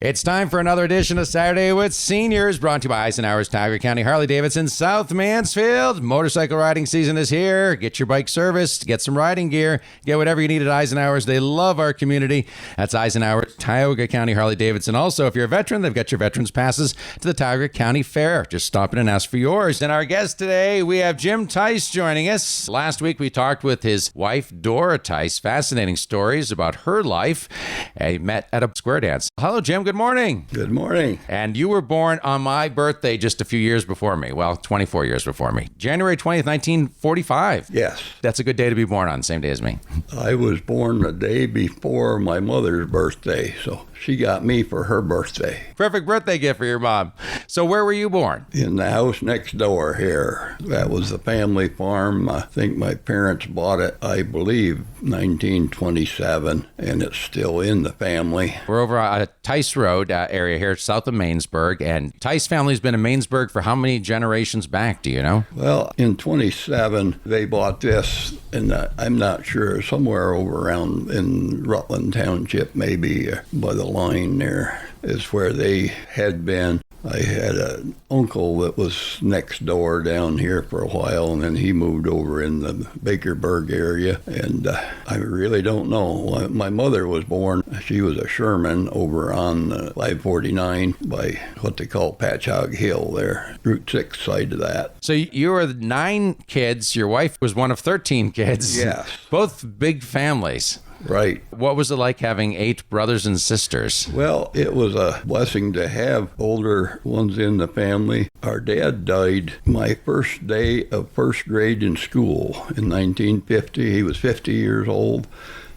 It's time for another edition of Saturday with Seniors, brought to you by Eisenhower's Tiger County Harley-Davidson, South Mansfield. Motorcycle riding season is here. Get your bike serviced, get some riding gear, get whatever you need at Eisenhower's. They love our community. That's Eisenhower's Tioga County Harley-Davidson. Also, if you're a veteran, they've got your veterans passes to the Tioga County Fair. Just stop in and ask for yours. And our guest today, we have Jim Tice joining us. Last week, we talked with his wife, Dora Tice. Fascinating stories about her life. They met at a square dance. Hello, Jim. Good morning. Good morning. And you were born on my birthday just a few years before me. Well, 24 years before me. January 20th, 1945. Yes. That's a good day to be born on, same day as me. I was born the day before my mother's birthday, so she got me for her birthday. Perfect birthday gift for your mom. So where were you born? In the house next door here. That was the family farm. I think my parents bought it, I believe, 1927, and it's still in the family. We're over on Tice Road area here, south of Mainsburg, and Tice family's been in Mainsburg for how many generations back, do you know? Well, in 27, they bought this, and I'm not sure, somewhere over around in Rutland Township, maybe by the line there is where they had been. I had an uncle that was next door down here for a while, and then he moved over in the Bakerburg area, and I really don't know. My mother was born, she was a Sherman over on 549 by what they call Patchogue Hill there, Route 6 side of that. So you were 9 kids, your wife was one of 13 kids. Yes. Both big families. Right. What was it like having 8 brothers and sisters? Well, it was a blessing to have older ones in the family. Our dad died my first day of first grade in school in 1950. He was 50 years old,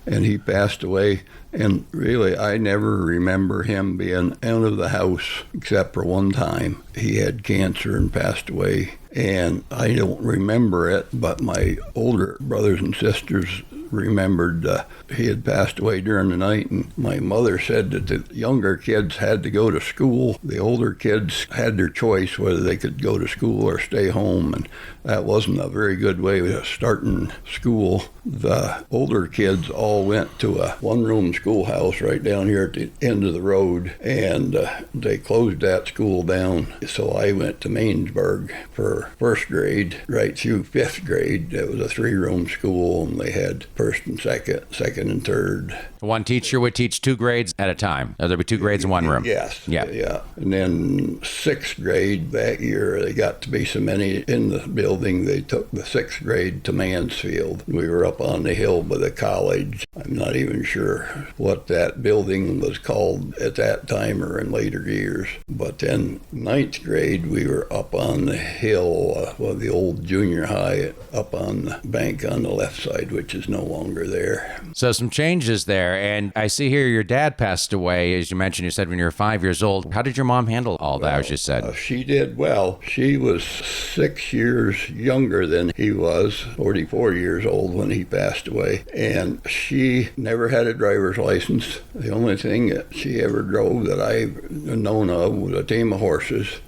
and he passed away. And really, I never remember him being out of the house except for one time. He had cancer and passed away. And I don't remember it, but my older brothers and sisters remembered he had passed away during the night, and my mother said that the younger kids had to go to school. The older kids had their choice whether they could go to school or stay home, and that wasn't a very good way of starting school. The older kids all went to a one-room schoolhouse right down here at the end of the road, and they closed that school down, so I went to Mainsburg for first grade right through 5th grade. It was a 3-room school, and they had first and second and third. One teacher would teach 2 grades at a time. There'd be 2 grades in one room. Yes. Yeah. And then 6th grade that year, they got to be so many in the building, they took the 6th grade to Mansfield. We were up on the hill by the college. I'm not even sure what that building was called at that time or in later years. But then 9th grade, we were up on the hill, the old junior high, up on the bank on the left side, which is no longer there. So some changes there, and I see here your dad passed away, as you mentioned. You said when you were 5 years old. How did your mom handle all that, as you said? She did well. She was 6 years younger than he was, 44 years old when he passed away, and she never had a driver's license. The only thing that she ever drove that I've known of was a team of horses.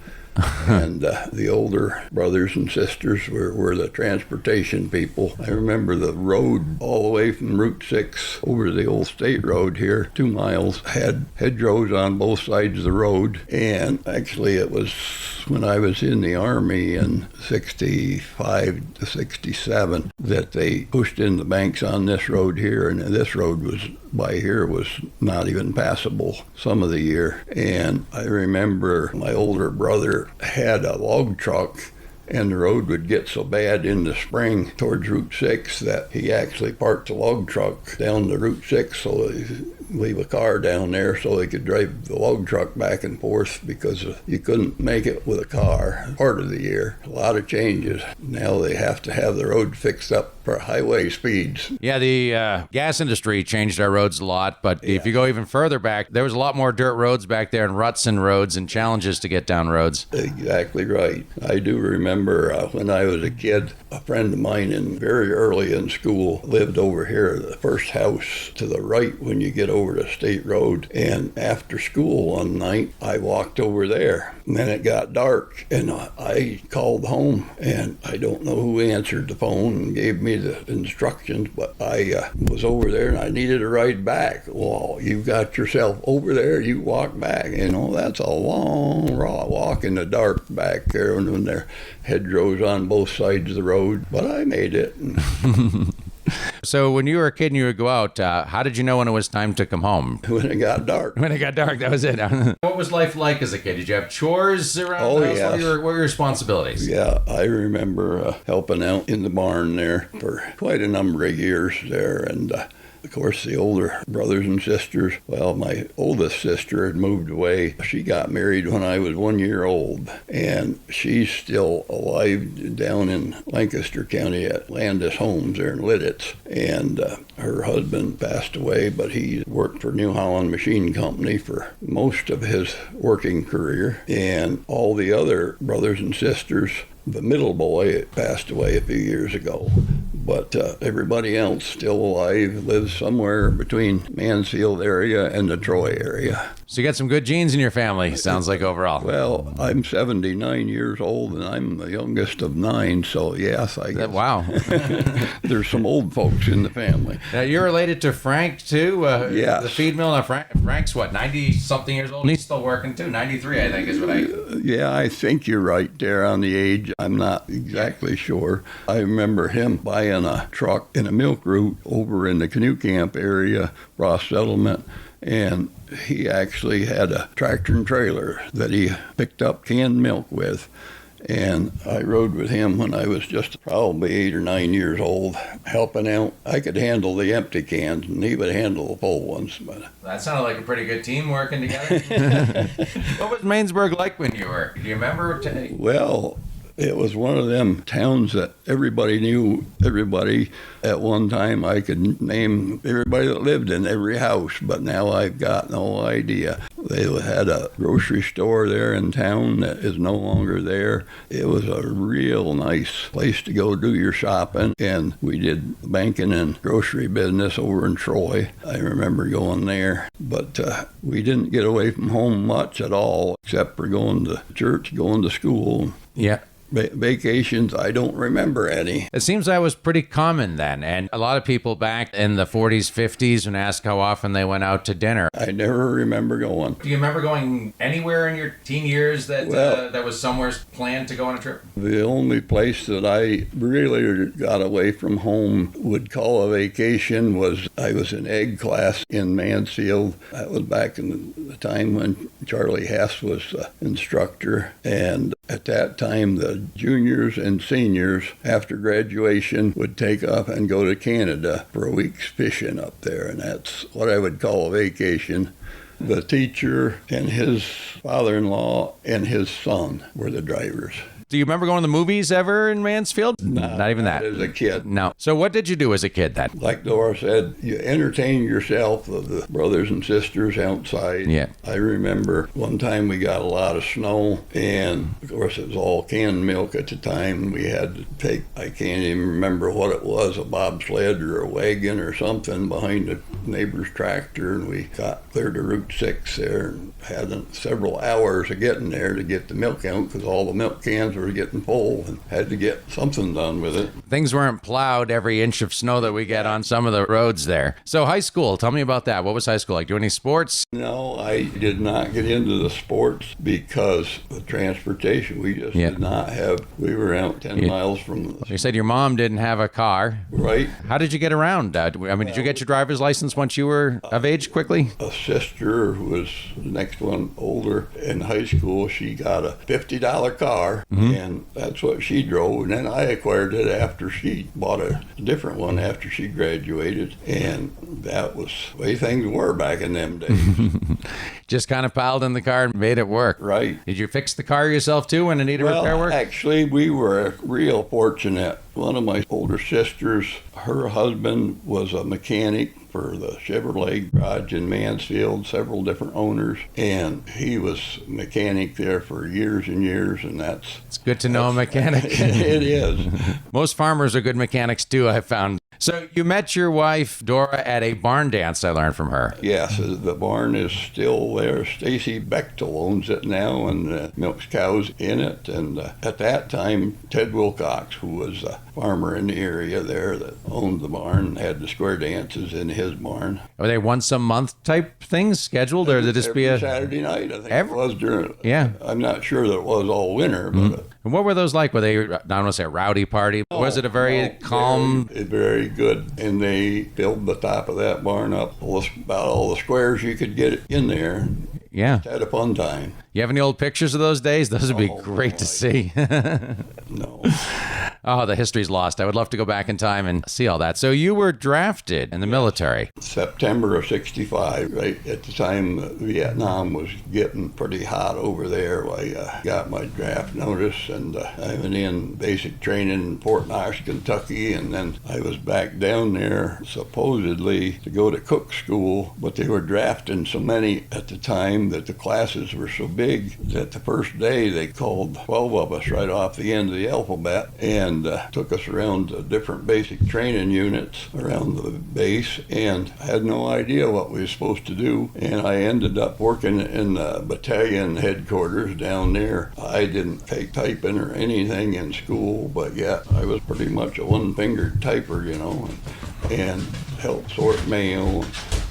And the older brothers and sisters were the transportation people. I remember the road all the way from Route 6 over the old state road here, 2 miles, had hedgerows on both sides of the road. And actually it was when I was in the Army in 65 to 67 that they pushed in the banks on this road here, and this road was not even passable some of the year. And I remember my older brother had a log truck, and the road would get so bad in the spring towards Route 6 that he actually parked the log truck down to Route 6 so he leave a car down there so they could drive the log truck back and forth because you couldn't make it with a car part of the year. A lot of changes. Now they have to have the road fixed up for highway speeds. Yeah, the gas industry changed our roads a lot, but if you go even further back, there was a lot more dirt roads back there and ruts in roads and challenges to get down roads. Exactly right. I do remember when I was a kid, a friend of mine very early in school lived over here, the first house to the right when you get over the state road. And after school one night, I walked over there. And then it got dark, and I called home, and I don't know who answered the phone and gave me obey the instructions, but I was over there and I needed a ride back. Well, you got yourself over there, you walk back. That's a long walk in the dark back there when there are hedgerows on both sides of the road. But I made it. So when you were a kid and you would go out, how did you know when it was time to come home? When it got dark. When it got dark, that was it. What was life like as a kid? Did you have chores around the house? Yes. What were your responsibilities? Yeah, I remember helping out in the barn there for quite a number of years there. And of course, the older brothers and sisters, well, my oldest sister had moved away. She got married when I was 1 year old, and she's still alive down in Lancaster County at Landis Homes there in Lidditz. And her husband passed away, but he worked for New Holland Machine Company for most of his working career. And all the other brothers and sisters, the middle boy passed away a few years ago, but everybody else still alive lives somewhere between Mansfield area and the Troy area. So you got some good genes in your family, sounds like, overall. Well, I'm 79 years old, and I'm the youngest of 9, so yes, I guess. Wow. There's some old folks in the family. Now, you're related to Frank, too? Yes. The feed mill. Now, Frank's, what, 90-something years old? And he's still working, too? 93, I think, is what I... Yeah, I think you're right there on the age. I'm not exactly sure. I remember him buying a truck in a milk route over in the canoe camp area, Ross Settlement, and he actually had a tractor and trailer that he picked up canned milk with. And I rode with him when I was just probably 8 or 9 years old, helping out. I could handle the empty cans, and he would handle the full ones. But that sounded like a pretty good team working together. What was Mainsburg like when you were? Do you remember? Well, it was one of them towns that everybody knew everybody. At one time, I could name everybody that lived in every house, but now I've got no idea. They had a grocery store there in town that is no longer there. It was a real nice place to go do your shopping, and we did banking and grocery business over in Troy. I remember going there, but we didn't get away from home much at all, except for going to church, going to school. Yeah. Vacations, I don't remember any. It seems that was pretty common then, and a lot of people back in the 40s, 50s would ask how often they went out to dinner. I never remember going. Do you remember going anywhere in your teen years that that was somewhere planned to go on a trip? The only place that I really got away from home would call a vacation was I was in egg class in Mansfield. That was back in the time when Charlie Hess was the instructor, and at that time the juniors and seniors after graduation would take off and go to Canada for a week's fishing up there, and that's what I would call a vacation. The teacher and his father-in-law and his son were the drivers. Do you remember going to the movies ever in Mansfield? Not even that. As a kid. No. So what did you do as a kid then? Like Dora said, you entertain yourself, the brothers and sisters outside. Yeah. I remember one time we got a lot of snow, and of course it was all canned milk at the time. We had to take, I can't even remember what it was, a bobsled or a wagon or something behind a neighbor's tractor, and we got clear to Route 6 there and had several hours of getting there to get the milk out because all the milk cans were getting full and had to get something done with it. Things weren't plowed every inch of snow that we get on some of the roads there. So high school, tell me about that. What was high school like? Do any sports? No, I did not get into the sports because of transportation. We just did not have, we were out 10 miles from You said your mom didn't have a car. Right. How did you get around? Did you get your driver's license once you were of age quickly? A sister who was the next one older in high school, she got a $50 car, and that's what she drove. And then I acquired it after she bought a different one after she graduated, and that was the way things were back in them days. Just kind of piled in the car and made it work. Right. Did you fix the car yourself too when it needed repair work? Actually, we were real fortunate. One of my older sisters, her husband was a mechanic for the Chevrolet garage in Mansfield, several different owners, and he was mechanic there for years and years, and it's good to know a mechanic. It is. Most farmers are good mechanics too, I've found. So you met your wife, Dora, at a barn dance, I learned from her. Yes, the barn is still there. Stacy Bechtel owns it now and milks cows in it. And at that time, Ted Wilcox, who was a farmer in the area there that owned the barn, had the square dances in his barn. Are they once a month type things scheduled, or did it just be a Saturday night? I think it was during. Yeah, I'm not sure that it was all winter, but. And what were those like? Were they, I don't want to say a rowdy party, but was it a very calm? Very good. And they filled the top of that barn up about all the squares you could get in there. Yeah. Had a fun time. You have any old pictures of those days? Those would be great to see. No. Oh, the history's lost. I would love to go back in time and see all that. So you were drafted in the military. September of 65, right at the time Vietnam was getting pretty hot over there. I got my draft notice, and I went in basic training in Fort Knox, Kentucky, and then I was back down there supposedly to go to cook school, but they were drafting so many at the time that the classes were so big that the first day they called 12 of us right off the end of the alphabet and took us around to different basic training units around the base, and I had no idea what we were supposed to do, and I ended up working in the battalion headquarters down there. I didn't take typing or anything in school, but yet I was pretty much a one-fingered typer, and helped sort mail,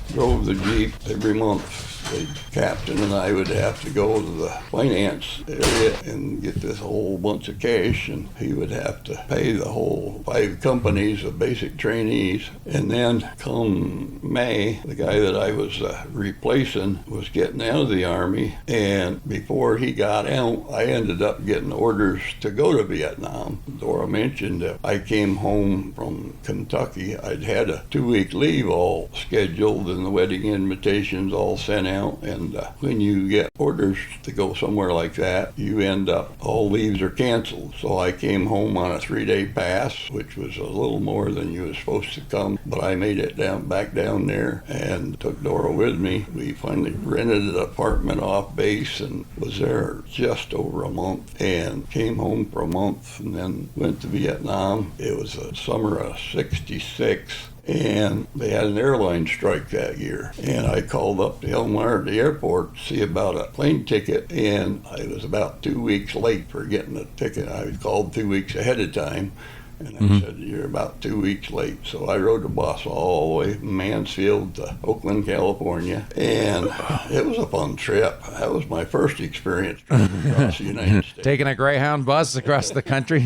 drove the Jeep every month. The captain and I would have to go to the finance area and get this whole bunch of cash, and he would have to pay the whole 5 companies of basic trainees. And then come May, the guy that I was replacing was getting out of the Army, and before he got out, I ended up getting orders to go to Vietnam. Dora mentioned that I came home from Kentucky. I'd had a 2-week leave all scheduled and the wedding invitations all sent out. And when you get orders to go somewhere like that, you end up, all leaves are canceled. So I came home on a 3-day pass, which was a little more than you was supposed to come, but I made it back down there and took Dora with me. We finally rented an apartment off base and was there just over a month and came home for a month and then went to Vietnam. It was the summer of '66. And they had an airline strike that year. And I called up to Elmar at the airport to see about a plane ticket, and I was about 2 weeks late for getting a ticket. I was called 2 weeks ahead of time. And I said, you're about 2 weeks late. So I rode the bus all the way from Mansfield to Oakland, California. And it was a fun trip. That was my first experience driving across the United States. Taking a Greyhound bus across the country?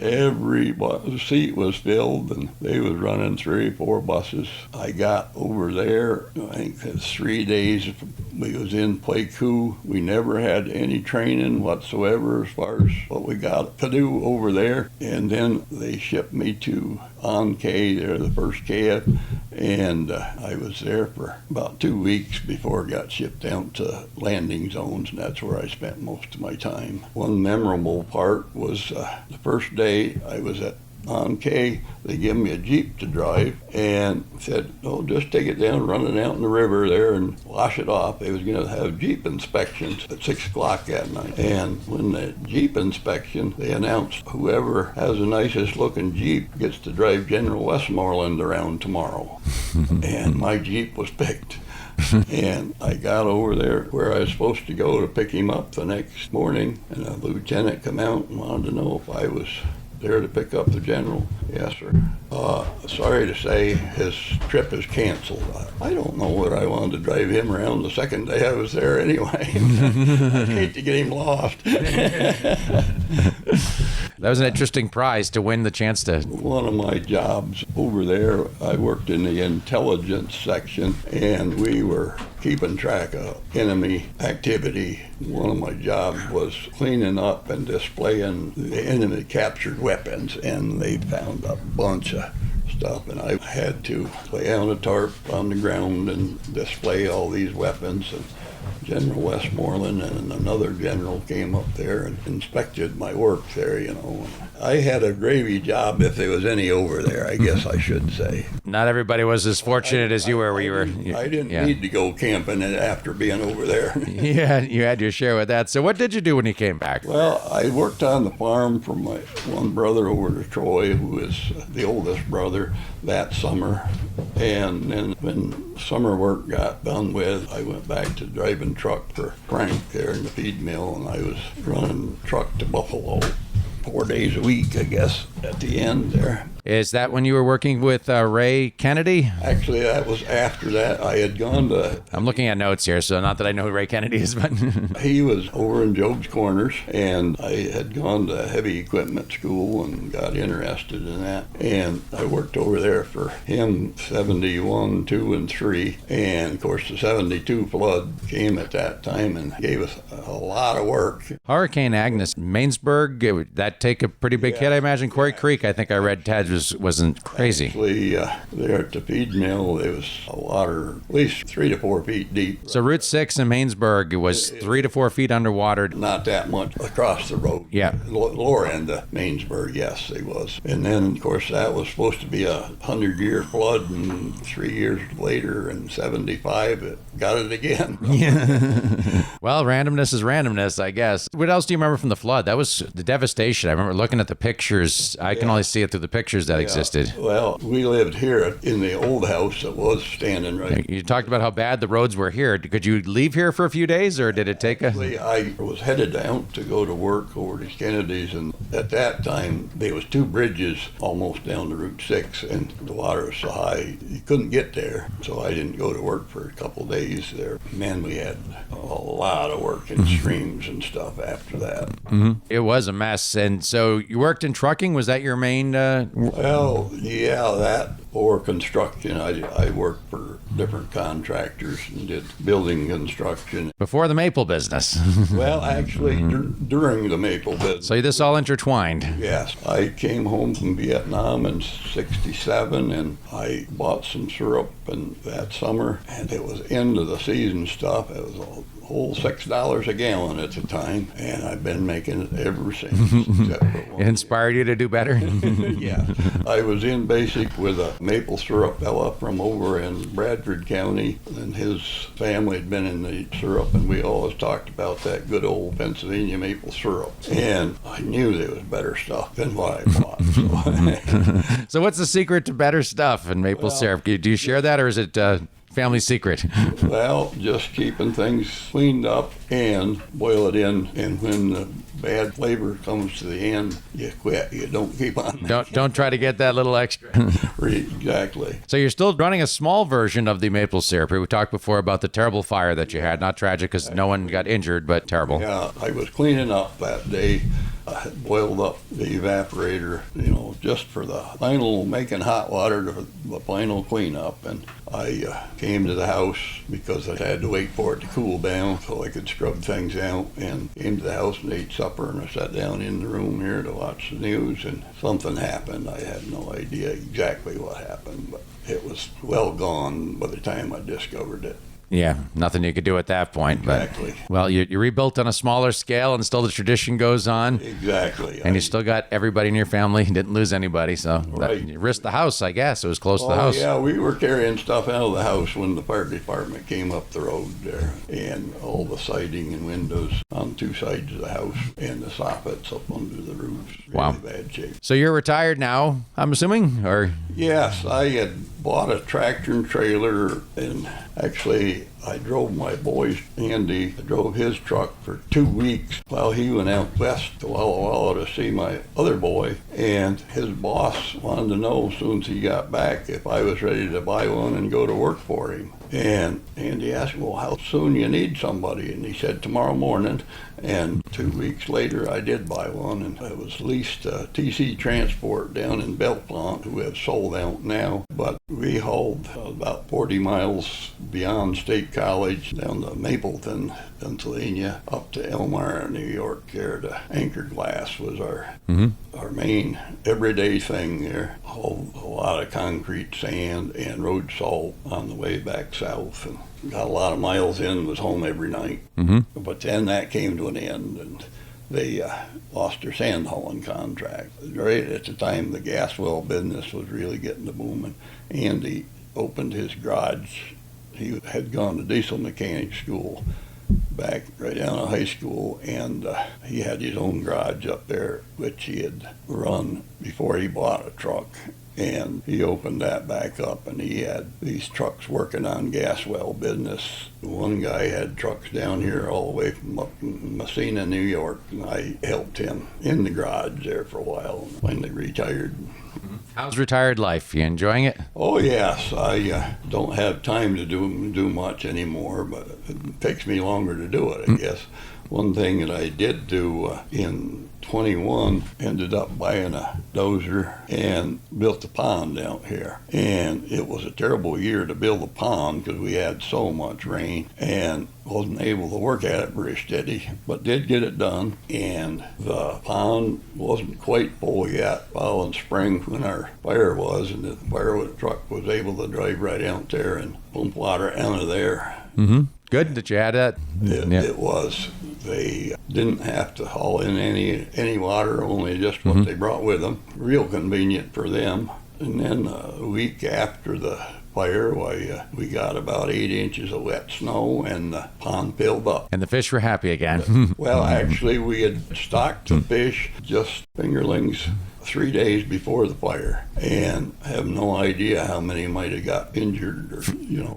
Every seat was filled, and they was running 3 or 4 buses. I got over there, I think it was 3 days. We was in Pleiku. We never had any training whatsoever as far as what we got to do over there. And then they shipped me to An-Khe, they're the first KF, and I was there for about 2 weeks before I got shipped down to landing zones, and that's where I spent most of my time. One memorable part was the first day I was at An-Khe, they gave me a Jeep to drive and said, oh, just take it down, run it out in the river there and wash it off. They was going to have Jeep inspections at 6 o'clock that night. And when the Jeep inspection, they announced whoever has the nicest looking Jeep gets to drive General Westmoreland around tomorrow. And my Jeep was picked. And I got over there where I was supposed to go to pick him up the next morning, and a lieutenant come out and wanted to know if I was there to pick up the general. Yes, sir. Sorry to say, his trip is canceled. I don't know what I wanted to drive him around the second day I was there anyway. I'd hate to get him lost. That was an interesting prize to win the chance to... One of my jobs over there, I worked in the intelligence section, and we were keeping track of enemy activity. One of my jobs was cleaning up and displaying the enemy captured weapons, and they found a bunch of stuff, and I had to lay out a tarp on the ground and display all these weapons. And General Westmoreland and another general came up there and inspected my work there, I had a gravy job if there was any over there, I guess I should say. Not everybody was as fortunate as you were where you were. I didn't need to go camping after being over there. Yeah, you had your share with that. So what did you do when you came back? Well, I worked on the farm for my one brother over to Troy, who is the oldest brother, that summer. And then when summer work got done with, I went back to driving truck for Frank there in the feed mill, and I was running truck to Buffalo 4 days a week, I guess, at the end there. Is that when you were working with Ray Kennedy? Actually, that was after that. I had gone to... I'm looking at notes here, so not that I know who Ray Kennedy is, but... He was over in Job's Corners, and I had gone to heavy equipment school and got interested in that. And I worked over there for him 71, 2, and 3. And, of course, the 72 flood came at that time and gave us a lot of work. Hurricane Agnes, Mainsburg, that take a pretty big hit, I imagine. Quarry Creek, I think I read Ted wasn't crazy. Actually, there at the feed mill, it was water at least 3 to 4 feet deep. So Route 6 in Mainsburg, it was 3 to 4 feet underwater. Not that much across the road. Yeah. Lower end of Mainsburg, yes, it was. And then, of course, that was supposed to be a 100-year flood, and 3 years later, in 75, it got it again. Yeah. Well, randomness is randomness, I guess. What else do you remember from the flood? That was the devastation. I remember looking at the pictures. I can only see it through the pictures that existed. Well, we lived here in the old house that was standing right. You talked about how bad the roads were here. Could you leave here for a few days, or did it take a... Actually, I was headed down to go to work over to Kennedy's, and at that time, there was 2 bridges almost down to Route 6, and the water was so high, you couldn't get there. So I didn't go to work for a couple of days there. Man, we had a lot of work in streams and stuff after that. Mm-hmm. It was a mess. And so you worked in trucking? Was that your main... Well, yeah, that or construction. I worked for different contractors and did building construction. Before the maple business. Well, actually, during the maple business. So this all intertwined. Yes. I came home from Vietnam in 67, and I bought some syrup that summer, and it was end of the season stuff. It was a whole $6 a gallon at the time, and I've been making it ever since. It inspired you to do better? Yeah. I was in basic with a maple syrup fella from over in Bradford County, and his family had been in the syrup, and we always talked about that good old Pennsylvania maple syrup. And I knew there was better stuff than what I bought. So what's the secret to better stuff in maple syrup? Do you share that, or is it family secret? Well, just keeping things cleaned up and boil it in, and when the bad flavor comes to the end, you quit. You don't keep on. Don't try to get that little extra. Exactly. So you're still running a small version of the maple syrup. We talked before about the terrible fire that you had. Not tragic because no one got injured, but terrible. Yeah, I was cleaning up that day. I had boiled up the evaporator, just for the final making hot water to the final cleanup. And I came to the house because I had to wait for it to cool down so I could scrub things out, and came to the house and ate supper, and I sat down in the room here to watch the news, and something happened. I had no idea exactly what happened, but it was well gone by the time I discovered it. Yeah, nothing you could do at that point. Exactly. But, well, you rebuilt on a smaller scale, and still the tradition goes on. Exactly. And you still got everybody in your family. You didn't lose anybody, so right. You risked the house, I guess. It was close to the house. Yeah, we were carrying stuff out of the house when the fire department came up the road there, and all the siding and windows on 2 sides of the house, and the soffits up under the roofs. Really Wow. bad shape. So you're retired now, I'm assuming, or? Yes, I had bought a tractor and trailer, and actually I drove my boy Andy. I drove his truck for 2 weeks while he went out west to Walla Walla to see my other boy, and his boss wanted to know as soon as he got back if I was ready to buy one and go to work for him. And Andy asked, well, how soon you need somebody? And he said, tomorrow morning. And 2 weeks later, I did buy one, and it was leased TC Transport down in Belpont, who have sold out now. But we hauled about 40 miles beyond State College down to Mapleton, Pennsylvania, up to Elmira, New York. There, the Anchor Glass was our main everyday thing there. Hauled a lot of concrete, sand, and road salt on the way back south, and got a lot of miles in, was home every night. But then that came to an end, and they lost their sand hauling contract. Right at the time, the gas well business was really getting to booming. Andy opened his garage. He had gone to diesel mechanic school back right down to high school, and he had his own garage up there, which he had run before he bought a truck. And he opened that back up, and he had these trucks working on gas well business. One guy had trucks down here all the way from up in Messina, New York, and I helped him in the garage there for a while, and finally retired. How's retired life? You enjoying it? Oh, yes. I don't have time to do much anymore, but it takes me longer to do it, I guess. One thing that I did do in 21, ended up buying a dozer and built a pond out here. And it was a terrible year to build a pond because we had so much rain and wasn't able to work at it very steady, but did get it done. And the pond wasn't quite full yet following spring when our fire was, and the fire truck was able to drive right out there and pump water out of there. Mm-hmm. Good that you had that. It was. They didn't have to haul in any water, only just what they brought with them. Real convenient for them. And then a week after the fire, we got about 8 inches of wet snow, and the pond filled up. And the fish were happy again. Well, actually, we had stocked the fish, just fingerlings, 3 days before the fire, and have no idea how many might have got injured or,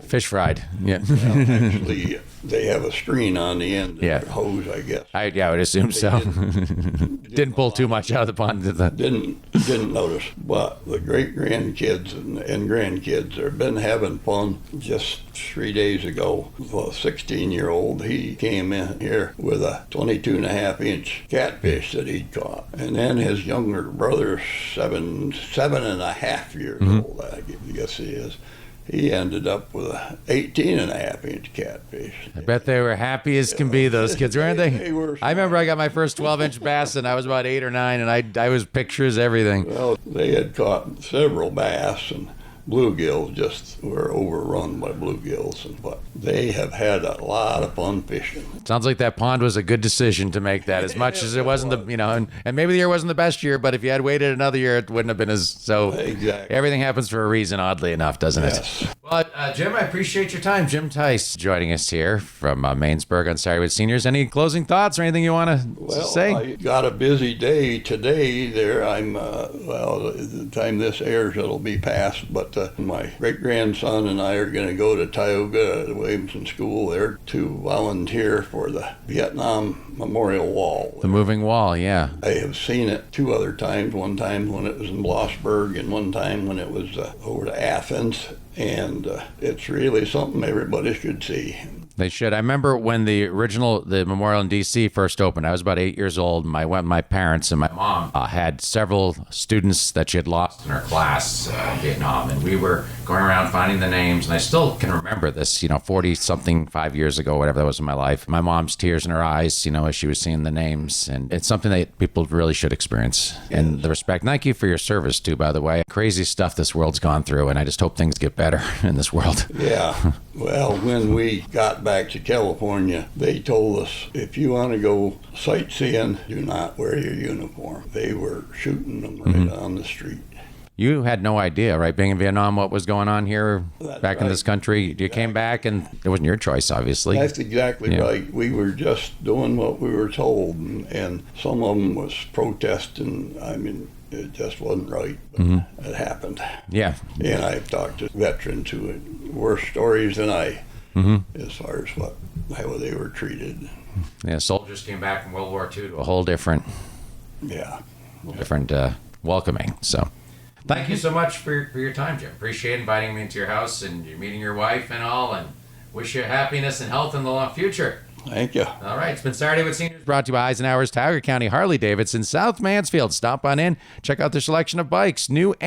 Fish fried. Yeah. Well, actually, they have a screen on the end of their hose, I guess. I would assume so. Didn't pull too much out of the pond, did that? Didn't notice. But the great-grandkids and grandkids have been having fun. Just 3 days ago, a 16-year-old, he came in here with a 22.5-inch catfish that he'd caught. And then his younger brother, 7.5 years old, I guess he is, he ended up with a 18.5-inch catfish. I bet they were happy as can be, those kids, weren't they? They were. I remember I got my first 12-inch bass, and I was about 8 or 9, and I was pictures, everything. Well, they had caught several bass, and bluegills just were overrun by bluegills, but they have had a lot of fun fishing. Sounds like that pond was a good decision to make that, as much as it wasn't and maybe the year wasn't the best year, but if you had waited another year, it wouldn't have been as so. Exactly. Everything happens for a reason, oddly enough, doesn't it? Yes. Well, Jim, I appreciate your time. Jim Tice joining us here from Mainsburg on Saturday with Seniors. Any closing thoughts or anything you want to say? I got a busy day today. There, I'm the time this airs, it'll be past, but my great-grandson and I are going to go to Tioga, the Williamson School there, to volunteer for the Vietnam Memorial Wall. The moving wall, yeah. I have seen it 2 other times, one time when it was in Blossburg and one time when it was over to Athens, and it's really something everybody should see. They should. I remember when the memorial in D.C. first opened. I was about 8 years old. I went with my parents, and my mom had several students that she had lost in her class in Vietnam, and we were going around finding the names, and I still can remember this, 40-something, 5 years ago, whatever that was in my life. My mom's tears in her eyes, as she was seeing the names, and it's something that people really should experience. Yes. And the respect. Thank you for your service, too, by the way. Crazy stuff this world's gone through, and I just hope things get better in this world. Yeah. Well, when we got back to California, they told us, if you want to go sightseeing, do not wear your uniform. They were shooting them right on the street. You had no idea, right, being in Vietnam, what was going on here in this country? You came back, and it wasn't your choice, obviously. That's exactly right. We were just doing what we were told, and some of them was protesting. I mean, it just wasn't right, but it happened. Yeah. And I've talked to veterans who had worse stories than I, as far as how they were treated. Yeah, soldiers came back from World War II to a whole different, welcoming. So, thank you so much for your time, Jim. Appreciate inviting me into your house and you meeting your wife and all, and wish you happiness and health in the long future. Thank you. All right. It's been Saturday with Seniors, brought to you by Eisenhower's Tioga County Harley-Davidson, South Mansfield. Stop on in. Check out their selection of bikes, new and